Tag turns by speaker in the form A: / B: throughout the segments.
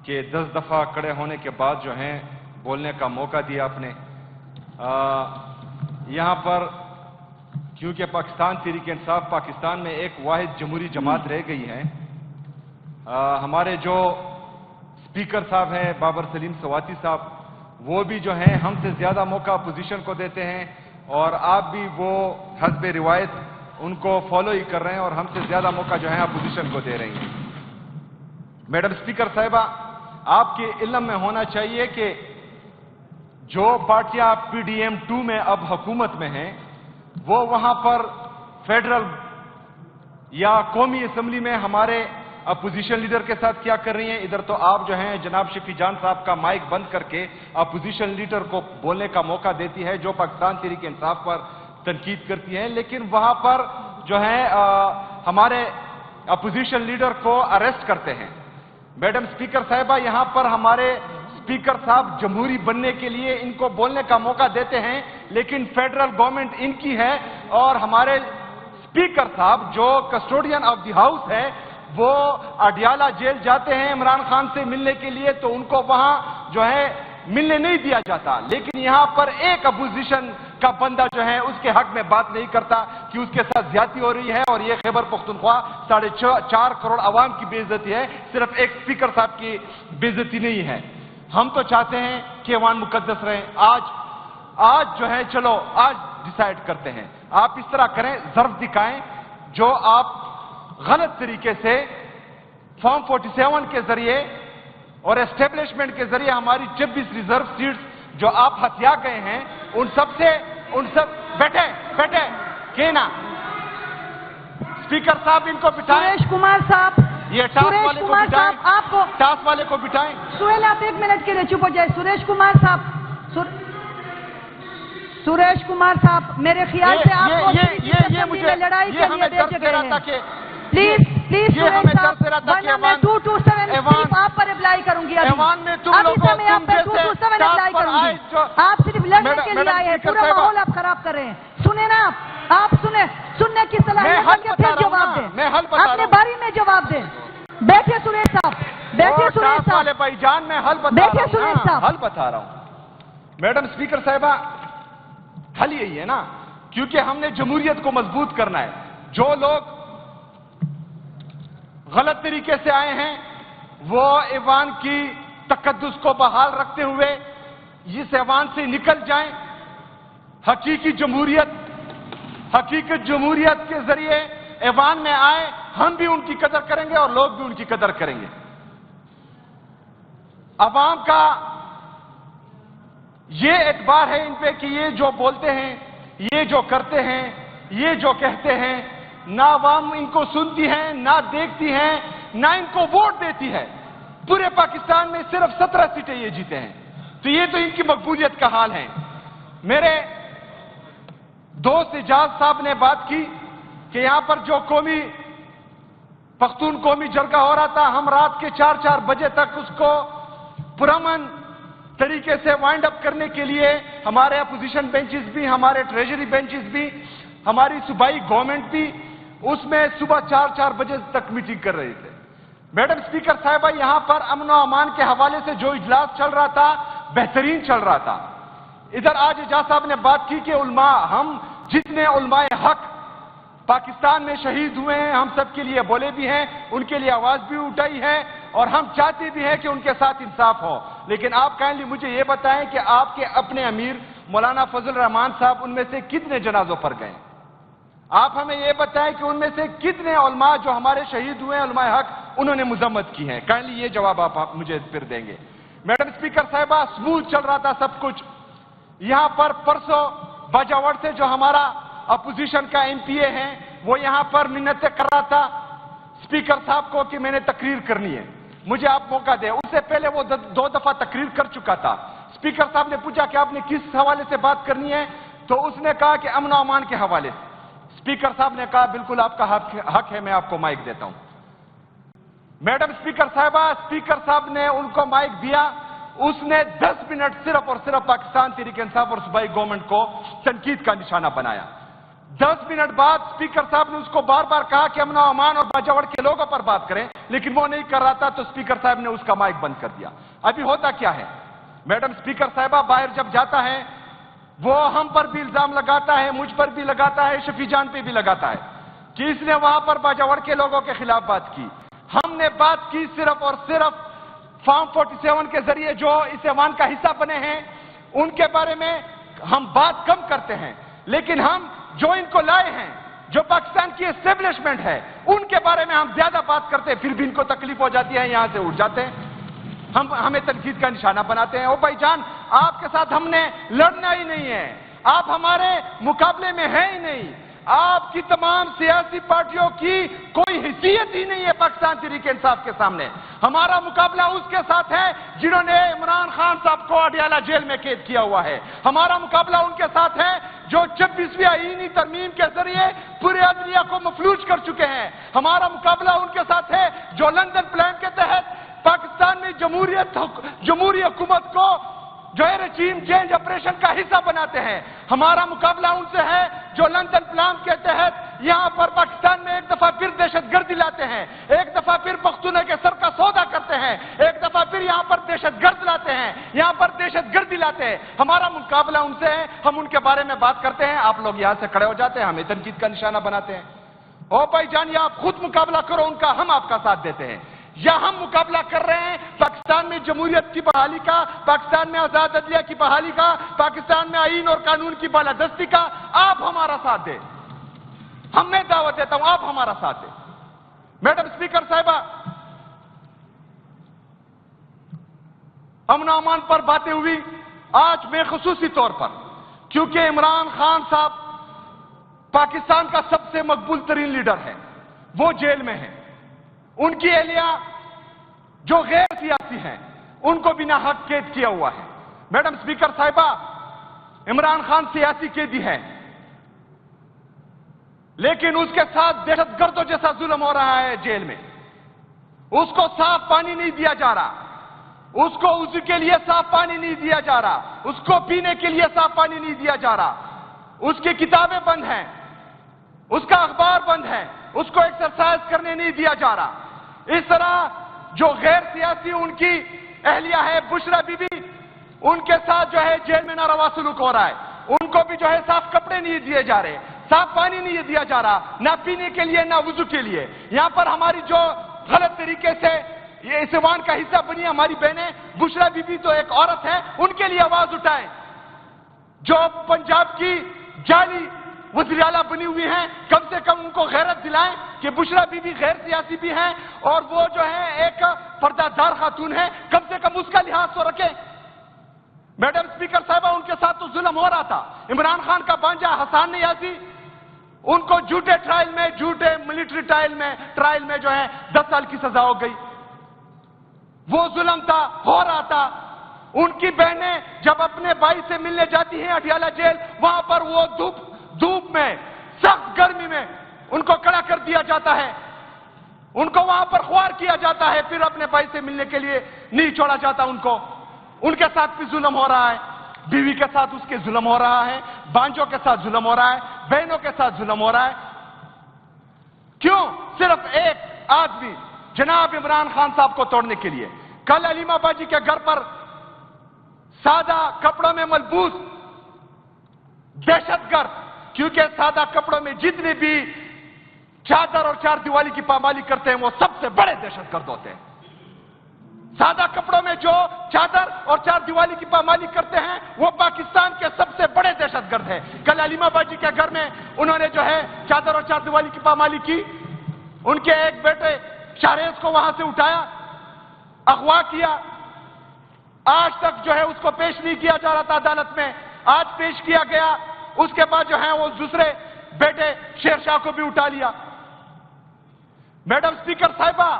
A: کہ 10 دفعہ کڑے ہونے کے بعد جو ہیں بولنے کا موقع دیا آپ نے. یہاں پر کیونکہ پاکستان تحریک انصاف پاکستان میں ایک واحد جمہوری جماعت رہ گئی ہے. ہمارے جو اسپیکر صاحب ہیں بابر سلیم سواتی صاحب، وہ بھی جو ہیں ہم سے زیادہ موقع اپوزیشن کو دیتے ہیں، اور آپ بھی وہ حسب روایت ان کو فالو ہی کر رہے ہیں اور ہم سے زیادہ موقع جو ہے اپوزیشن کو دے رہی ہیں. میڈم اسپیکر صاحبہ، آپ کے علم میں ہونا چاہیے کہ جو پارٹیاں پی ڈی ایم 2 میں اب حکومت میں ہیں، وہ وہاں پر فیڈرل یا قومی اسمبلی میں ہمارے اپوزیشن لیڈر کے ساتھ کیا کر رہی ہیں. ادھر تو آپ جو ہیں جناب شفیع جان صاحب کا مائک بند کر کے اپوزیشن لیڈر کو بولنے کا موقع دیتی ہے جو پاکستان تحریک انصاف پر تنقید کرتی ہیں، لیکن وہاں پر جو ہے ہمارے اپوزیشن لیڈر کو اریسٹ کرتے ہیں. میڈم اسپیکر صاحبہ، یہاں پر ہمارے اسپیکر صاحب جمہوری بننے کے لیے ان کو بولنے کا موقع دیتے ہیں، لیکن فیڈرل گورنمنٹ ان کی ہے، اور ہمارے اسپیکر صاحب جو کسٹوڈین آف دی ہاؤس ہے وہ اڈیالہ جیل جاتے ہیں عمران خان سے ملنے کے لیے، تو ان کو وہاں جو ہے ملنے نہیں دیا جاتا. لیکن یہاں پر ایک اپوزیشن کا بندہ جو ہے اس کے حق میں بات نہیں کرتا کہ اس کے ساتھ زیادتی ہو رہی ہے، اور یہ خیبر پختونخوا 4.5 کروڑ عوام کی بے عزتی ہے، صرف ایک اسپیکر صاحب کی بے عزتی نہیں ہے. ہم تو چاہتے ہیں کہ ایوان مقدس رہیں. آج جو ہے چلو آج ڈیسائیڈ کرتے ہیں. آپ اس طرح کریں، ظرف دکھائیں جو آپ غلط طریقے سے فارم 47 کے ذریعے اور اسٹیبلشمنٹ کے ذریعے ہماری 26 ریزرو سیٹس جو آپ ہتھیا گئے ہیں ان سب بیٹھے کہنا. اسپیکر صاحب ان کو بٹھائیں.
B: سریش کمار صاحب،
A: یہ ٹاس والے کو بٹھائیں.
B: آپ کو
A: ٹاس والے کو بٹھائیں.
B: سہیل، آپ 1 منٹ کے لیے چپ ہو جائے. سریش کمار صاحب، سریش کمار صاحب، میرے خیال سے آپ کو
A: یہ مجھے
B: لڑائی کے لیے بھیجے گئے ہیں.
A: کہ
B: پلیز سریش صاحب، ورنہ میں 227 آپ پر اپلائی کروں گی.
A: ایوان میں تم
B: ابھی
A: لوگوں
B: سے میں آپ پر 227 اپلائی کروں گی. آپ صرف لڑنے کے لیے آئے ہیں، پورا ماحول آپ خراب کر رہے ہیں. سنیں نا آپ سننے کی صلاحیت رکھیں، پھر جواب دیں. اپنے باری میں جواب دیں. بیٹھے سریش صاحب، بیٹھے سریش صاحب.
A: بھائی جان میں حل بتا رہا ہوں. میڈم اسپیکر صاحبہ، حل یہی ہے نا، کیونکہ ہم نے جمہوریت کو مضبوط کرنا ہے. جو لوگ غلط طریقے سے آئے ہیں وہ ایوان کی تقدس کو بحال رکھتے ہوئے اس ایوان سے نکل جائیں. حقیقی جمہوریت کے ذریعے ایوان میں آئے. ہم بھی ان کی قدر کریں گے اور لوگ بھی ان کی قدر کریں گے. عوام کا یہ اعتبار ہے ان پہ کہ یہ جو بولتے ہیں، یہ جو کرتے ہیں، یہ جو کہتے ہیں، نہ عوام ان کو سنتی ہیں، نہ دیکھتی ہیں، نہ ان کو ووٹ دیتی ہے. پورے پاکستان میں صرف 17 سیٹیں یہ جیتے ہیں، تو یہ تو ان کی مقبولیت کا حال ہے. میرے دوست اجاز صاحب نے بات کی کہ یہاں پر جو پختون قومی جرگہ ہو رہا تھا، ہم رات کے 4 بجے تک اس کو پرامن طریقے سے وائنڈ اپ کرنے کے لیے ہمارے اپوزیشن بینچز بھی، ہمارے ٹریجری بینچز بھی، ہماری صوبائی گورنمنٹ بھی اس میں صبح 4 بجے تک میٹنگ کر رہے تھے. میڈم اسپیکر صاحبہ، یہاں پر امن و امان کے حوالے سے جو اجلاس چل رہا تھا بہترین چل رہا تھا. ادھر آج اجاز صاحب نے بات کی کہ علماء، ہم جتنے علماء حق پاکستان میں شہید ہوئے ہیں ہم سب کے لیے بولے بھی ہیں، ان کے لیے آواز بھی اٹھائی ہے، اور ہم چاہتے بھی ہیں کہ ان کے ساتھ انصاف ہو. لیکن آپ کائنڈلی مجھے یہ بتائیں کہ آپ کے اپنے امیر مولانا فضل الرحمان صاحب ان میں سے کتنے جنازوں پر گئے؟ آپ ہمیں یہ بتائیں کہ ان میں سے کتنے علماء جو ہمارے شہید ہوئے ہیں علماء حق انہوں نے مذمت کی ہے؟ کائنڈلی یہ جواب آپ مجھے پھر دیں گے. میڈم اسپیکر صاحبہ، سموتھ چل رہا تھا سب کچھ. یہاں پر پرسوں باجاوڑ سے جو ہمارا اپوزیشن کا ایم پی اے ہے وہ یہاں پر منتیں کر رہا تھا اسپیکر صاحب کو کہ میں نے تقریر کرنی ہے، مجھے آپ موقع دیں. اس سے پہلے وہ 2 دفعہ تقریر کر چکا تھا. اسپیکر صاحب نے پوچھا کہ آپ نے کس حوالے سے بات کرنی ہے، تو اس نے کہا کہ امن و امان کے حوالے سے. اسپیکر صاحب نے کہا بالکل آپ کا حق ہے، میں آپ کو مائک دیتا ہوں. میڈم اسپیکر صاحبہ، اسپیکر صاحب نے ان کو مائک دیا. اس نے 10 منٹ صرف اور صرف پاکستان تحریک انصاف اور صوبائی گورنمنٹ کو تنقید کا نشانہ بنایا. 10 منٹ بعد اسپیکر صاحب نے اس کو بار بار کہا کہ امن و امان اور باجوڑ کے لوگوں پر بات کریں، لیکن وہ نہیں کر رہا تھا تو اسپیکر صاحب نے اس کا مائک بند کر دیا۔ ابھی ہوتا کیا ہے، میڈم اسپیکر صاحبہ باہر جب جاتا ہے وہ ہم پر بھی الزام لگاتا ہے، مجھ پر بھی لگاتا ہے، شفیع جان پہ بھی لگاتا ہے کہ اس نے وہاں پر باجوڑ کے لوگوں کے خلاف بات کی۔ ہم نے بات کی صرف اور صرف فارم 47 کے ذریعے جو اس ایوان کا حصہ بنے ہیں ان کے بارے میں ہم بات کم کرتے ہیں، لیکن ہم جو ان کو لائے ہیں، جو پاکستان کی اسٹیبلشمنٹ ہے، ان کے بارے میں ہم زیادہ بات کرتے ہیں، پھر بھی ان کو تکلیف ہو جاتی ہے، یہاں سے اٹھ جاتے ہیں، ہمیں تنقید کا نشانہ بناتے ہیں۔ او بھائی جان، آپ کے ساتھ ہم نے لڑنا ہی نہیں ہے، آپ ہمارے مقابلے میں ہیں ہی نہیں، آپ کی تمام سیاسی پارٹیوں کی کوئی حیثیت ہی نہیں ہے پاکستان تحریک انصاف کے سامنے۔ ہمارا مقابلہ اس کے ساتھ ہے جنہوں نے عمران خان صاحب کو اڈیالہ جیل میں قید کیا ہوا ہے۔ ہمارا مقابلہ ان کے ساتھ ہے جو 26ویں آئینی ترمیم کے ذریعے پورے عدلیہ کو مفلوج کر چکے ہیں۔ ہمارا مقابلہ ان کے ساتھ ہے جو لندن پلان کے تحت پاکستان میں جمہوری حکومت کو جو ہے رجیم چینج آپریشن کا حصہ بناتے ہیں۔ ہمارا مقابلہ ان سے ہے جو لندن پلان کے تحت یہاں پر پاکستان میں ایک دفعہ پھر دہشت گردی لاتے ہیں، ایک دفعہ پھر پختونوں کے سر کا سودا کرتے ہیں، ایک دفعہ پھر یہاں پر دہشت گرد لاتے ہیں، یہاں پر دہشت گردی لاتے ہیں۔ ہمارا مقابلہ ان سے ہے، ہم ان کے بارے میں بات کرتے ہیں، آپ لوگ یہاں سے کھڑے ہو جاتے ہیں، ہمیں تنقید کا نشانہ بناتے ہیں۔ او بھائی جان، یا آپ خود مقابلہ کرو ان کا، ہم آپ کا ساتھ دیتے ہیں، یا ہم مقابلہ کر رہے ہیں پاکستان میں جمہوریت کی بحالی کا، پاکستان میں آزاد عدلیہ کی بحالی کا، پاکستان میں آئین اور قانون کی بالادستی کا، آپ ہمارا ساتھ دیں۔ ہم میں دعوت دیتا ہوں، آپ ہمارا ساتھ دیں۔ میڈم اسپیکر صاحبہ، امن و امان پر باتیں ہوئی، آج میں خصوصی طور پر کیونکہ عمران خان صاحب پاکستان کا سب سے مقبول ترین لیڈر ہے، وہ جیل میں ہیں، ان کی اہلیہ جو غیر سیاسی ہیں ان کو بنا حق قید کیا ہوا ہے۔ میڈم اسپیکر صاحبہ، عمران خان سیاسی قیدی ہے، لیکن اس کے ساتھ دہشت گردوں جیسا ظلم ہو رہا ہے جیل میں۔ اس کو صاف پانی نہیں دیا جا رہا، اس کو وضو کے لیے صاف پانی نہیں دیا جا رہا، اس کو پینے کے لیے صاف پانی نہیں دیا جا رہا، اس کی کتابیں بند ہیں، اس کا اخبار بند ہے، اس کو ایکسرسائز کرنے نہیں دیا جا رہا۔ اس طرح جو غیر سیاسی ان کی اہلیہ ہے بشرا بی بی، ان کے ساتھ جو ہے جیل میں ناروا سلوک ہو رہا ہے، ان کو بھی جو ہے صاف کپڑے نہیں دیے جا رہے، صاف پانی نہیں دیا جا رہا، نہ پینے کے لیے نہ وضو کے لیے۔ یہاں پر ہماری جو غلط طریقے سے یہ اس ایوان کا حصہ بنی ہماری بہنیں، بشرا بی بی تو ایک عورت ہے، ان کے لیے آواز اٹھائیں۔ جو پنجاب کی جعلی وزیر اعلیٰ بنی ہوئی ہیں، کم سے کم ان کو غیرت دلائیں کہ بشرا بی بی غیر سیاسی بھی ہیں اور وہ جو ہے ایک پردہ دار خاتون ہے، کم سے کم اس کا لحاظ تو رکھیں۔ میڈم اسپیکر صاحبہ، ان کے ساتھ تو ظلم ہو رہا تھا۔ عمران خان کا بانجا حسان نیازی، ان کو جھوٹے ٹرائل میں، جھوٹے ملٹری ٹرائل میں جو ہے 10 سال کی سزا ہو گئی۔ وہ ظلم تھا، ہو رہا تھا۔ ان کی بہنیں جب اپنے بھائی سے ملنے جاتی ہیں اڈیالہ جیل، وہاں پر وہ دھوپ میں، سخت گرمی میں ان کو کھڑا کر دیا جاتا ہے، ان کو وہاں پر خوار کیا جاتا ہے، پھر اپنے بھائی سے ملنے کے لیے نہیں چھوڑا جاتا ان کو۔ ان کے ساتھ بھی ظلم ہو رہا ہے، بیوی کے ساتھ اس کے ظلم ہو رہا ہے، بانجوں کے ساتھ ظلم ہو رہا ہے، بہنوں کے ساتھ ظلم ہو رہا ہے۔ کیوں؟ صرف ایک آدمی جناب عمران خان صاحب کو توڑنے کے لیے۔ کل علیمہ باجی کے گھر پر سادہ کپڑوں میں ملبوس دہشت گرد، کیونکہ سادہ کپڑوں میں جتنے بھی چادر اور چار دیوالی کی پامالی کرتے ہیں وہ سب سے بڑے دہشت گرد ہوتے ہیں۔ سادہ کپڑوں میں جو چادر اور چار دیوالی کی پامالی کرتے ہیں وہ پاکستان کے سب سے بڑے دہشت گرد ہیں۔ کل علیمہ باجی کے گھر میں انہوں نے جو ہے چادر اور چار دیوالی کی پامالی کی، ان کے ایک بیٹے شاہریز کو وہاں سے اٹھایا، اغوا کیا، آج تک جو ہے اس کو پیش نہیں کیا جا رہا تھا عدالت میں، آج پیش کیا گیا۔ اس کے بعد جو ہے وہ دوسرے بیٹے شیر شاہ کو بھی اٹھا لیا۔ میڈم اسپیکر صاحبہ،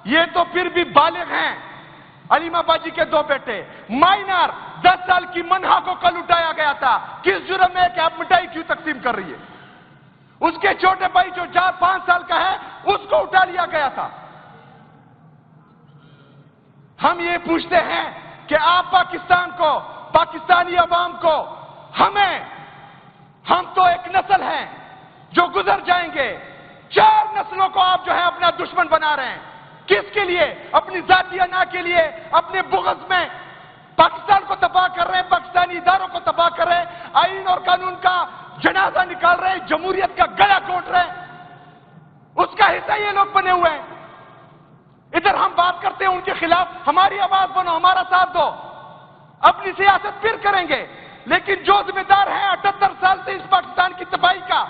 A: یہ تو پھر بھی بالغ ہیں، علیمہ باجی کے 2 بیٹے، مائنر 10 سال کی منہا کو کل اٹھایا گیا تھا، کس جرم میں کہ آپ مٹائی کیوں تقسیم کر رہی ہے؟ اس کے چھوٹے بھائی جو 4-5 سال کا ہے اس کو اٹھا لیا گیا تھا۔ ہم یہ پوچھتے ہیں کہ آپ پاکستان کو، پاکستانی عوام کو، ہم تو ایک نسل ہیں، جو گزر جائیں گے، 4 نسلوں کو آپ جو ہے اپنا دشمن بنا رہے ہیں. کس کے لیے؟ اپنی ذاتی انا کے لیے، اپنے بغض میں پاکستان کو تباہ کر رہے ہیں، پاکستانی اداروں کو تباہ کر رہے ہیں، آئین اور قانون کا جنازہ نکال رہے ہیں، جمہوریت کا گلا گھونٹ رہے ہیں. اس کا حصہ یہ لوگ بنے ہوئے ہیں. ادھر ہم بات کرتے ہیں ان کے خلاف، ہماری آواز بنو، ہمارا ساتھ دو، اپنی سیاست پھر کریں گے. لیکن جو ذمہ دار ہے 78 سال سے اس پاکستان کی تباہی کا،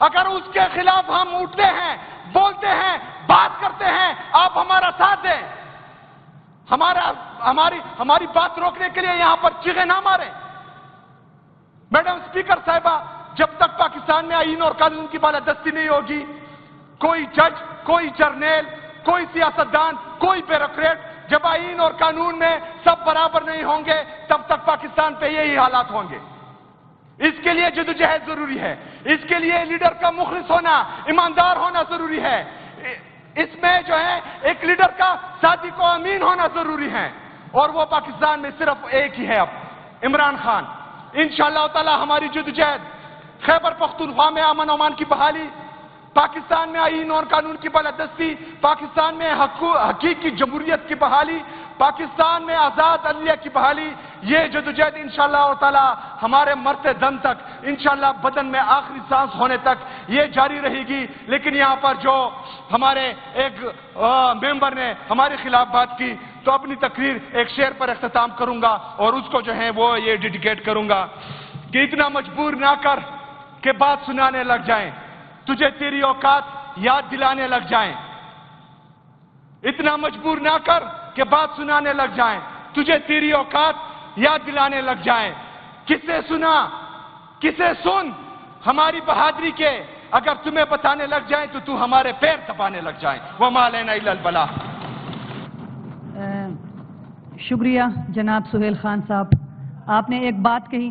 A: اگر اس کے خلاف ہم اٹھتے ہیں، بولتے ہیں، بات کرتے ہیں، آپ ہمارا ساتھ دیں. ہماری بات روکنے کے لیے یہاں پر چیخیں نہ ماریں. میڈم اسپیکر صاحبہ، جب تک پاکستان میں آئین اور قانون کی بالادستی نہیں ہوگی، کوئی جج، کوئی جرنیل، کوئی سیاستدان، کوئی بیوروکریٹ، جب آئین اور قانون میں سب برابر نہیں ہوں گے، تب تک پاکستان پہ یہی حالات ہوں گے. اس کے لیے جدوجہد ضروری ہے. اس کے لیے لیڈر کا مخلص ہونا، ایماندار ہونا ضروری ہے. اس میں جو ہے ایک لیڈر کا صادق و امین ہونا ضروری ہے. اور وہ پاکستان میں صرف ایک ہی ہے اب، عمران خان. انشاءاللہ تعالی ہماری جدوجہد، خیبر پختونخوا میں امن و امان کی بحالی، پاکستان میں آئین اور قانون کی بالادستی، پاکستان میں حقیقی جمہوریت کی بحالی، پاکستان میں آزاد عدلیہ کی بحالی، یہ جدوجہد انشاءاللہ تعالی ہمارے مرتے دم تک، انشاءاللہ بدن میں آخری سانس ہونے تک یہ جاری رہے گی. لیکن یہاں پر جو ہمارے ایک ممبر نے ہمارے خلاف بات کی، تو اپنی تقریر ایک شعر پر اختتام کروں گا اور اس کو جو ہے وہ یہ ڈیڈیکیٹ کروں گا کہ اتنا مجبور نہ کر کہ بات سنانے لگ جائیں، تجھے تیری اوقات یاد دلانے لگ جائیں. اتنا مجبور نہ کر کہ بات سنانے لگ جائیں، تجھے تیری اوقات یاد دلانے لگ جائیں. کسے سنا، کسے سن ہماری بہادری کے، اگر تمہیں بتانے لگ جائیں تو ہمارے پیر دبانے لگ جائیں. وما علینا الا البلاغ.
B: شکریہ جناب سہیل خان صاحب. آپ نے ایک بات کہی